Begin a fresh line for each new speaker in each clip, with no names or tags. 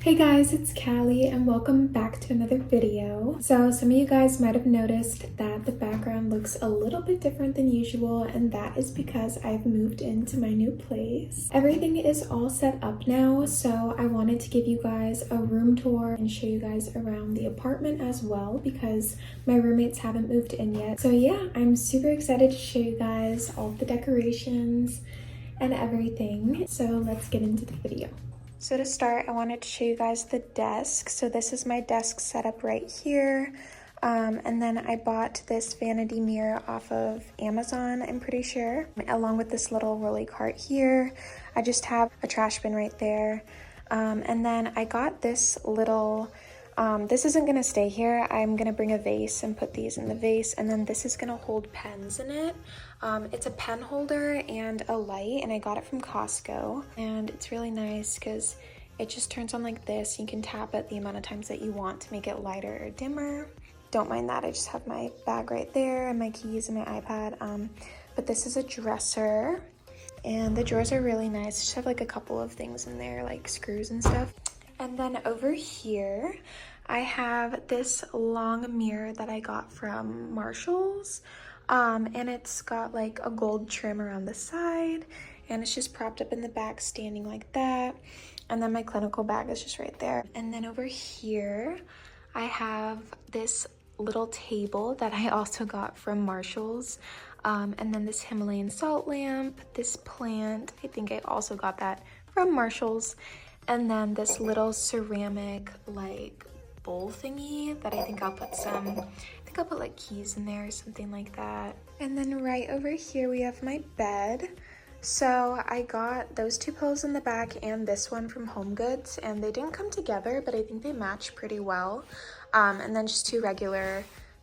Hey guys, it's Callie and welcome back to another video. So some of you guys might have noticed that the background looks a little bit different than usual, and that is because I've moved into my new place. Everything is all set up now, so I wanted to give you guys a room tour and show you guys around the apartment as well because my roommates haven't moved in yet. So yeah, I'm super excited to show you guys all the decorations and everything. So let's get into the video. So to start, I wanted to show you guys the desk. So this is my desk setup right here. And then I bought this vanity mirror off of Amazon, I'm pretty sure, along with this little rolly cart here. I just have a trash bin right there. And then I got this little, this isn't gonna stay here. I'm gonna bring a vase and put these in the vase, and then this is gonna hold pens in it. It's a pen holder and a light, and I got it from Costco, and it's really nice because it just turns on like this. You can tap it the amount of times that you want to make it lighter or dimmer. Don't mind that, I just have my bag right there and my keys and my iPad. But this is a dresser, and the drawers are really nice. Just have like a couple of things in there, like screws and stuff. And then over here, I have this long mirror that I got from Marshall's. And it's got like a gold trim around the side, and it's just propped up in the back, standing like that. And then my clinical bag is just right there. And then over here, I have this little table that I also got from Marshall's. And then this Himalayan salt lamp, this plant, I think I also got that from Marshall's. And then this little ceramic like bowl thingy that I think I'll put I'll put like keys in there or something like that. And then right over here we have my bed. So I got those two pillows in the back and this one from HomeGoods, and they didn't come together, but I think they match pretty well. And then just two regular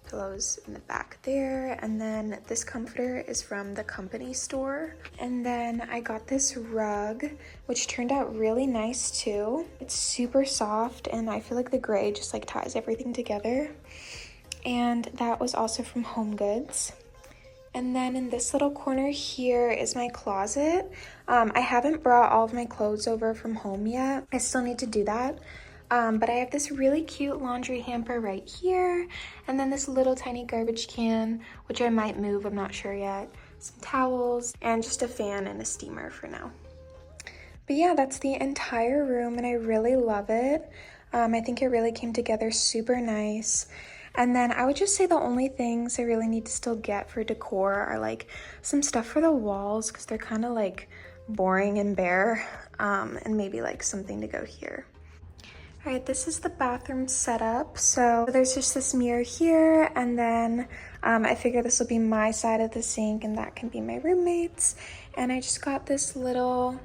pillows in the back there, and then this comforter is from the company store. And then I got this rug, which turned out really nice too. It's super soft, and I feel like the gray just like ties everything together. And that was also from HomeGoods. And then in this little corner here is my closet. I haven't brought all of my clothes over from home yet. I still need to do that. But I have this really cute laundry hamper right here, and then this little tiny garbage can, which I might move, I'm not sure yet, some towels, and just a fan and a steamer for now. But yeah, that's the entire room, and I really love it. I think it really came together super nice. And then I would just say the only things I really need to still get for decor are like some stuff for the walls, because they're kind of like boring and bare, and maybe like something to go here. All right, this is the bathroom setup. So there's just this mirror here, and then I figure this will be my side of the sink, and that can be my roommate's. And I just got this little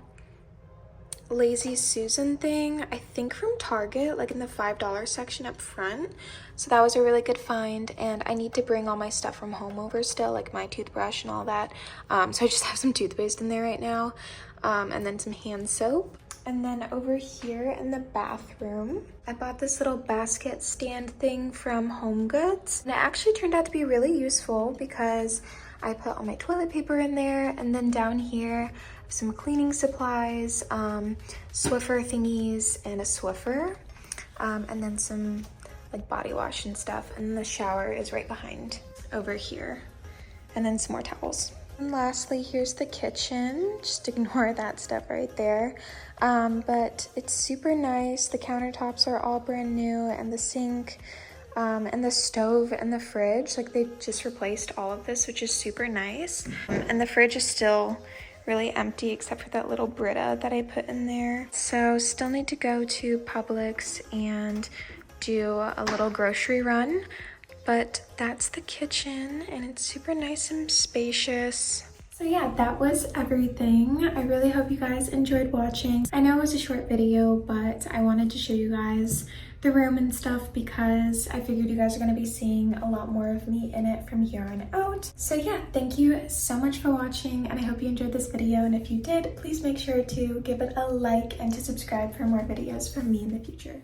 Lazy Susan thing, I think from Target, like in the $5 section up front. So that was a really good find, and I need to bring all my stuff from home over still, like my toothbrush and all that. So I just have some toothpaste in there right now, and then some hand soap. And then over here in the bathroom, I bought this little basket stand thing from HomeGoods. And it actually turned out to be really useful because I put all my toilet paper in there, and then down here, some cleaning supplies, Swiffer thingies, and a Swiffer, and then some like body wash and stuff. And the shower is right behind over here, and then some more towels. And lastly, here's the kitchen. Just ignore that stuff right there. But it's super nice. The countertops are all brand new, and the sink, and the stove and the fridge, like they just replaced all of this, which is super nice. And the fridge is still really empty except for that little Brita that I put in there. So still need to go to Publix and do a little grocery run. But that's the kitchen, and it's super nice and spacious. So yeah, that was everything. I really hope you guys enjoyed watching. I know it was a short video, but I wanted to show you guys the room and stuff because I figured you guys are going to be seeing a lot more of me in it from here on out. So yeah, thank you so much for watching, and I hope you enjoyed this video. And if you did, please make sure to give it a like and to subscribe for more videos from me in the future.